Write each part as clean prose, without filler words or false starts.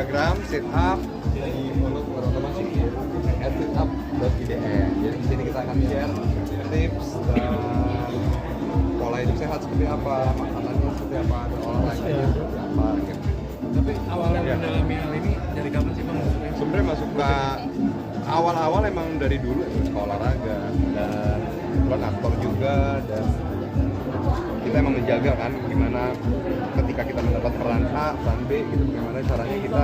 diagram, sit up, di follow terutama sih @situp.idn. Jadi di sini kita akan share tips dan pola hidup sehat seperti apa, makanannya seperti apa, dan olahraganya seperti apa. Gitu. Tapi awalnya mendalami hal ini dari kapan sih Bang? Sebenarnya masuk ke awal-awal emang dari dulu suka olahraga dan kebetulan aktor juga, dan kita emang menjaga kan gimana ketika kita mendapat peran A, peran B gitu, bagaimana caranya kita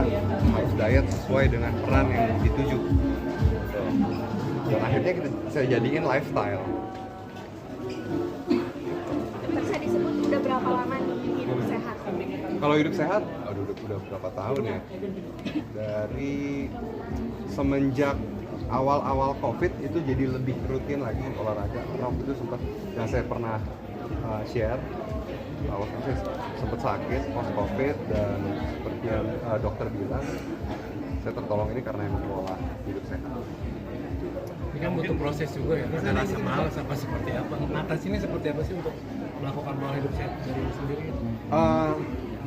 harus diet sesuai dengan peran yang dituju. Gitu. Dan akhirnya kita bisa jadiin lifestyle. Bisa disebut udah berapa lama nih hidup sehat? Kalau hidup sehat, aduh udah berapa tahun ya? Dari semenjak awal-awal COVID itu jadi lebih rutin lagi olahraga. Karena waktu itu sempat yang saya pernah share, waktu itu saya sempat sakit post COVID, dan seperti yang dokter bilang, saya tertolong ini karena emang pola hidup sehat. Ini kan butuh proses juga ya, ada rasa malas apa seperti apa. Ngatasinnya seperti apa sih untuk melakukan pola hidup sehat dari lu sendiri?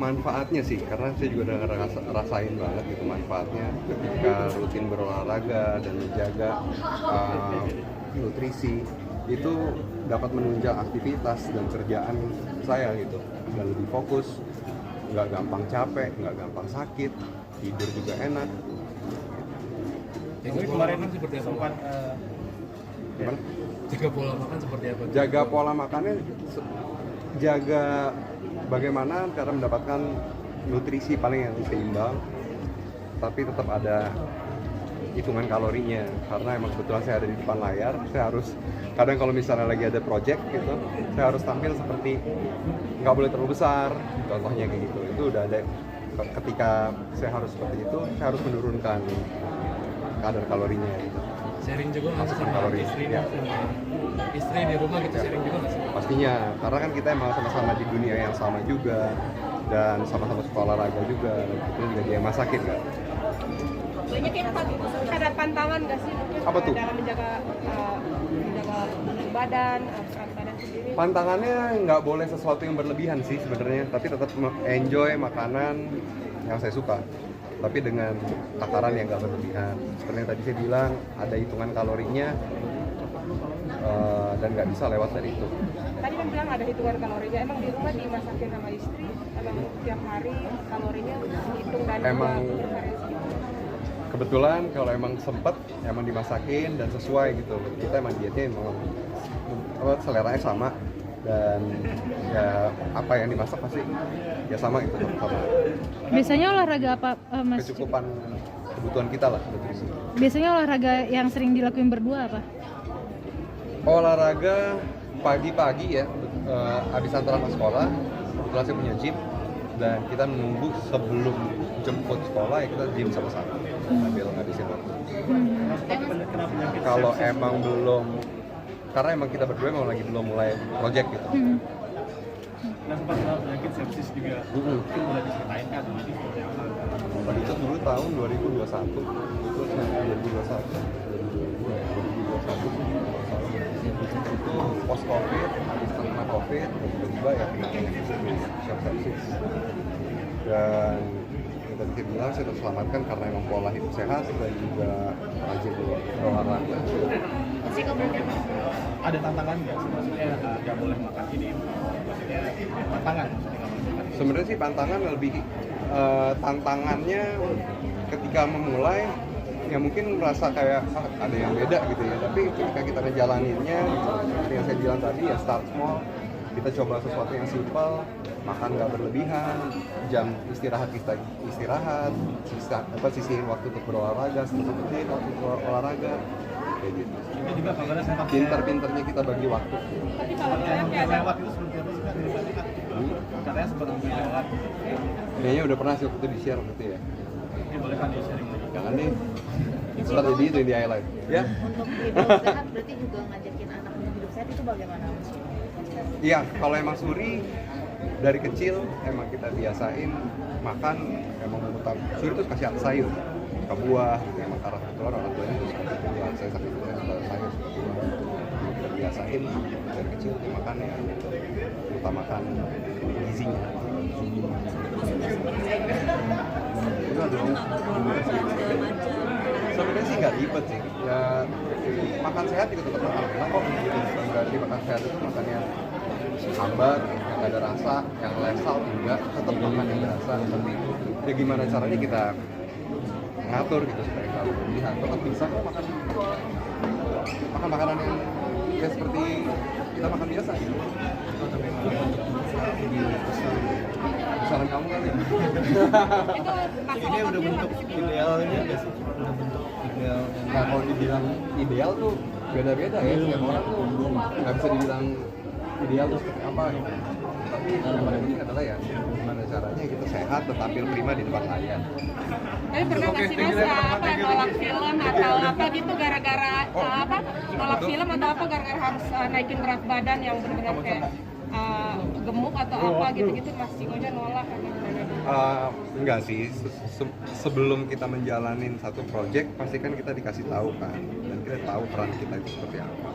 Manfaatnya sih, karena saya juga udah rasain banget gitu manfaatnya ketika rutin berolahraga dan menjaga nutrisi, itu dapat menunjang aktivitas dan kerjaan saya gitu, dan lebih fokus, nggak gampang capek, nggak gampang sakit, tidur juga enak. Jadi kemarin kan seperti apa? Sempat Gimana? jaga pola makan seperti apa? Jaga pola makannya, jaga bagaimana cara mendapatkan nutrisi paling yang seimbang, tapi tetap ada hitungan kalorinya, karena emang kebetulan saya ada di depan layar. Saya harus, kadang kalau misalnya lagi ada project gitu, saya harus tampil seperti nggak boleh terlalu besar, contohnya kayak gitu. Itu udah ada, ketika saya harus seperti itu, saya harus menurunkan kadar kalorinya gitu. Sharing juga nggak sih Masukan sama kalori, istri, ya. sama istri di rumah kita sharing juga nggak sih? Pastinya, karena kan kita emang sama-sama di dunia yang sama juga, dan sama-sama suka olahraga juga, dan itu juga dia yang masakin kan. Banyak yang ada pantangan nggak sih? Apa tuh? Dalam menjaga badan, berat badan sendiri. Pantangannya nggak boleh sesuatu yang berlebihan sih sebenarnya, tapi tetap enjoy makanan yang saya suka, tapi dengan takaran yang nggak berlebihan. Seperti yang tadi saya bilang, ada hitungan kalorinya, dan nggak bisa lewat dari itu. Tadi kan bilang ada hitungan kalorinya. Emang di rumah dimasakin sama istri? Emang tiap hari kalorinya dihitung dan Emang juga bervariasi gitu? kebetulan kalau emang sempet emang dimasakin dan sesuai gitu. Kita emang dietnya emang seleranya sama, dan ya apa yang dimasak pasti ya sama gitu, sama. Biasanya olahraga apa, Mas? Kecukupan kebutuhan kita lah nutrisi. Biasanya olahraga yang sering dilakuin berdua apa? Olahraga pagi-pagi ya, habis antar anak sekolah, kebetulan saya punya gym, dan kita menunggu sebelum jemput sekolah ya kita gym sama-sama sambil ngabisin waktu. Kalau emang belum, karena emang kita berdua emang lagi belum mulai project gitu. Dan sempat kena penyakit sepsis juga. Mungkin boleh diceritain kan ini seperti apa? Itu dulu tahun 2021, itu 2021 itu post covid, habis kena covid, tiba-tiba ya kena sepsis. Dan yang tadi saya bilang, saya terselamatkan karena emang pola hidup sehat dan juga rajin berolahraga. Risiko berarti apa? Ada tantangan nggak sih? Maksudnya nggak boleh makan ini. Maksudnya tantangan. Sebenarnya sih pantangan lebih, tantangannya ketika memulai ya mungkin merasa kayak ada yang beda gitu ya, tapi ketika kita ngejalaninnya seperti yang saya bilang tadi ya, start small, kita coba sesuatu yang simpel, makan nggak berlebihan, jam istirahat kita istirahat, sisihin waktu untuk berolahraga, seperti waktu berolahraga kayak gitu. Ini juga kabarnya saya pakai Pinter-pinternya kita bagi waktu. Tapi kalau yang misalnya ada lewat itu seperti apa sih kan? Katanya sempat lebih lewat. Kayaknya udah pernah sih waktu itu di-share gitu ya. Ini boleh kan di sharing lagi? Jangan deh. Ntar jadi itu yang di highlight. Ya? untuk hidup sehat berarti juga ngajakin anak untuk hidup sehat itu bagaimana? Iya, kalau emang Suri dari kecil emang kita biasain makan, emang memutar Suri tuh kasih sayur, ke buah, gitu. Emang karena kebetulan orang tuanya tuh suka buah, saya sakit saya suka sayur, suka buah, terbiasa. biasain dari kecil dimakannya, utamakan gizinya. Udah dong. Sebenarnya sih nggak ribet sih. Ya makan sehat juga tetap makan enak kok. Berarti makan sehat itu makannya hambar, yang nggak ada rasa, yang lesal enggak, tetap makan yang berasa. Tapi ya gimana caranya kita ngatur gitu supaya kalau berlebihan tetap bisa kok makan makanan yang ya seperti kita makan biasa gitu. Saran kamu kali ya? Ini udah bentuk Idealnya nggak sih? Udah bentuk ideal. Nah kalau dibilang ideal tuh beda-beda ya, setiap orang tuh nggak bisa dibilang ideal tuh seperti apa gitu. Tapi yang paling penting adalah ya gimana caranya kita sehat tetampil prima di depan layar. Tapi pernah nggak sih mas apa nolak film atau apa gitu gara-gara apa nolak film atau apa gara-gara harus naikin berat badan yang benar-benar kayak gemuk atau apa gitu-gitu mas Cikonya nolak atau gimana? Enggak sih, sebelum kita menjalanin satu project pasti kan kita dikasih tahu kan, dan kita tahu peran kita itu seperti apa.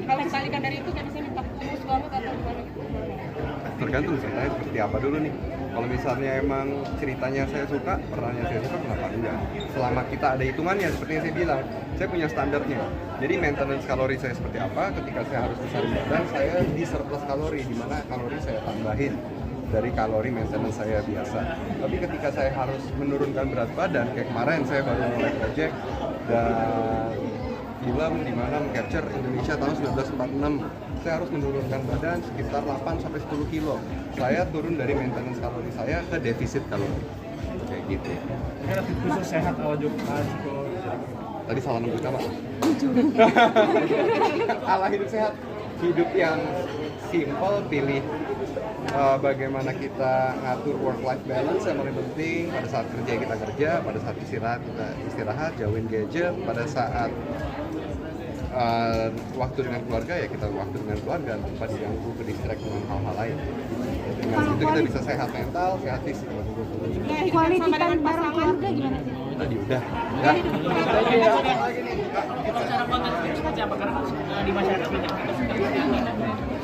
Kalau misalkan dari itu kayak misalnya minta kurus banget atau gimana gitu? Tergantung ceritanya seperti apa dulu nih. Kalau misalnya emang ceritanya saya suka, perannya saya suka, kenapa enggak? Selama kita ada hitungannya, seperti yang saya bilang, saya punya standarnya. Jadi maintenance kalori saya seperti apa, ketika saya harus besar badan, saya di surplus kalori, di mana kalori saya tambahin dari kalori maintenance saya biasa. Tapi ketika saya harus menurunkan berat badan, kayak kemarin saya baru mulai project dan film di mana meng-capture Indonesia tahun 1946. Saya harus menurunkan badan sekitar 8-10 kilo. Saya turun dari maintenance kalori saya ke defisit kalori. Kayak gitu. Ini ada tips khusus sehat ala Jogja. Tadi salah nembus apa? Ala hidup sehat. Hidup yang simple, pilih bagaimana kita ngatur work-life balance yang paling penting. Pada saat kerja kita kerja, pada saat istirahat kita istirahat, jauhin gadget. Pada saat waktu dengan keluarga ya kita waktu dengan keluarga tanpa diganggu ke distract dengan hal-hal lain. Dengan itu kita bisa sehat mental, sehat fisik. Quality time bareng keluarga gimana sih? Tadi udah. Ya. Kalau secara konten itu seperti apa? Karena di masyarakat banyak kita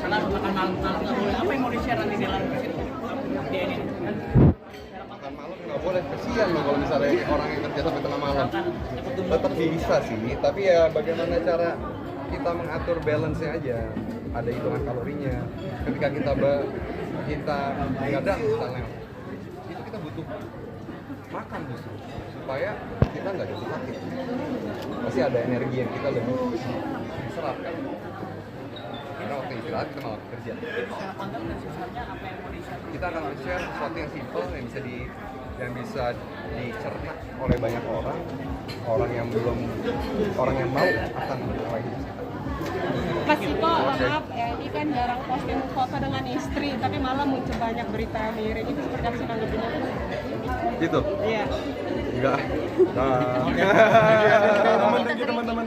salah makan malam nggak boleh. Apa yang mau di-share nanti di dalam dia ini? Makan malam nggak boleh, kesian loh kalau misalnya orang yang kerja sampai tengah malam. Tetap bisa sih, tapi ya bagaimana cara kita mengatur balance-nya aja. Ada hitungan kalorinya. Ketika kita begadang misalnya, itu kita butuh makan justru supaya kita nggak jatuh sakit. Pasti ada energi yang kita lebih serap kan. Karena waktu istirahat kita malah kerja. Secara konten dan sisanya apa yang mau di-share? Kita akan share sesuatu yang simple yang bisa dicerna oleh banyak orang yang mau akan pola hidup sehat. Mas Ciko, maaf ya ini kan jarang posting foto dengan istri tapi malah muncul banyak berita miring itu seperti apa sih nanggepinnya? Gitu? Iya. Enggak. Nah. Teman-teman.